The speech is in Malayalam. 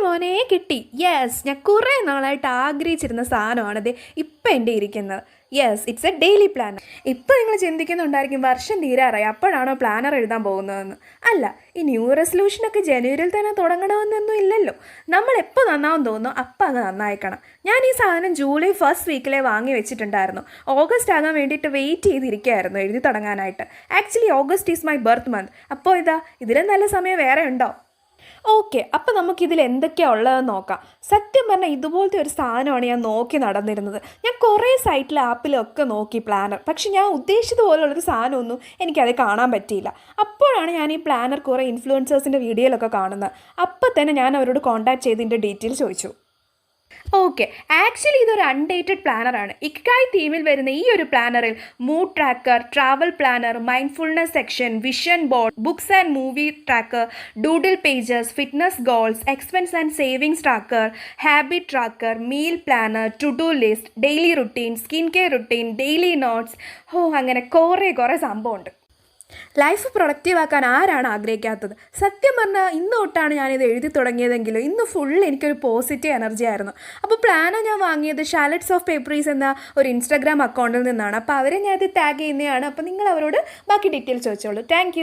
മോനെ കിട്ടി. യെസ്, ഞാൻ കുറേ നാളായിട്ട് ആഗ്രഹിച്ചിരുന്ന സാധനമാണിത് ഇപ്പം എൻ്റെ ഇരിക്കുന്നത്. Yes, it's a daily planner. ഇപ്പം നിങ്ങൾ ചിന്തിക്കുന്നുണ്ടായിരിക്കും വർഷം തീരാറായി അപ്പോഴാണോ പ്ലാനർ എഴുതാൻ പോകുന്നതെന്ന്. അല്ല, ഈ ന്യൂ റെസൊല്യൂഷനൊക്കെ ജനുവരിയിൽ തന്നെ തുടങ്ങണമെന്നൊന്നും ഇല്ലല്ലോ. നമ്മൾ എപ്പോൾ നന്നാവും തോന്നുന്നു അപ്പം അങ്ങ് നന്നായിക്കണം. ഞാൻ ഈ സാധനം ജൂലൈ ഫസ്റ്റ് വീക്കിലെ വാങ്ങി വെച്ചിട്ടുണ്ടായിരുന്നു. ഓഗസ്റ്റ് ആകാൻ വേണ്ടിയിട്ട് വെയിറ്റ് ചെയ്തിരിക്കുകയായിരുന്നു എഴുതി തുടങ്ങാനായിട്ട്. Actually August is my birth month. അപ്പോൾ ഇതിലും നല്ല സമയം വേറെ ഉണ്ടോ? ഓക്കെ, അപ്പോൾ നമുക്കിതിൽ എന്തൊക്കെയാണ് ഉള്ളതെന്ന് നോക്കാം. സത്യം പറഞ്ഞാൽ ഇതുപോലത്തെ ഒരു സാധനമാണ് ഞാൻ നോക്കി നടന്നിരുന്നത്. ഞാൻ കുറേ സൈറ്റിൽ ആപ്പിലൊക്കെ നോക്കി പ്ലാനർ, പക്ഷെ ഞാൻ ഉദ്ദേശിച്ചതുപോലുള്ളൊരു സാധനമൊന്നും എനിക്കത് കാണാൻ പറ്റിയില്ല. അപ്പോഴാണ് ഞാൻ ഈ പ്ലാനർ കുറേ ഇൻഫ്ലുവൻസേഴ്സിൻ്റെ വീഡിയോയിലൊക്കെ കാണുന്നത്. അപ്പോൾ തന്നെ ഞാൻ അവരോട് കോൺടാക്ട് ചെയ്ത് ഇതിൻ്റെ ഡീറ്റെയിൽ ചോദിച്ചു. ഓക്കെ, ആക്ച്വലി ഇതൊരു അൺഡേറ്റഡ് പ്ലാനറാണ്. ഇക്കായ് തീമിൽ വരുന്ന ഈ ഒരു പ്ലാനറിൽ mood tracker, travel planner, mindfulness section, vision board, books and movie tracker, doodle pages, fitness goals, expense and savings tracker, habit tracker, meal planner, to do list, daily routine, skin care routine, daily notes, അങ്ങനെ കുറേ സംഭവമുണ്ട്. ലൈഫ് പ്രൊഡക്റ്റീവ് ആക്കാൻ ആരാണ് ആഗ്രഹിക്കാത്തത്? സത്യം പറഞ്ഞാൽ ഇന്ന് തൊട്ടാണ് ഞാനിത് എഴുതി തുടങ്ങിയതെങ്കിലും ഇന്ന് ഫുൾ എനിക്കൊരു പോസിറ്റീവ് എനർജി ആയിരുന്നു. അപ്പോൾ പ്ലാനർ ഞാൻ വാങ്ങിയത് ഷാലറ്റ്സ് ഓഫ് പേപ്പറീസ് എന്ന ഒരു ഇൻസ്റ്റാഗ്രാം അക്കൗണ്ടിൽ നിന്നാണ്. അപ്പോൾ അവരെ ഞാൻ ഇത് ടാഗ് ചെയ്യുന്നതാണ്. അപ്പോൾ നിങ്ങൾ അവരോട് ബാക്കി ഡീറ്റെയിൽസ് ചോദിച്ചോളൂ. താങ്ക്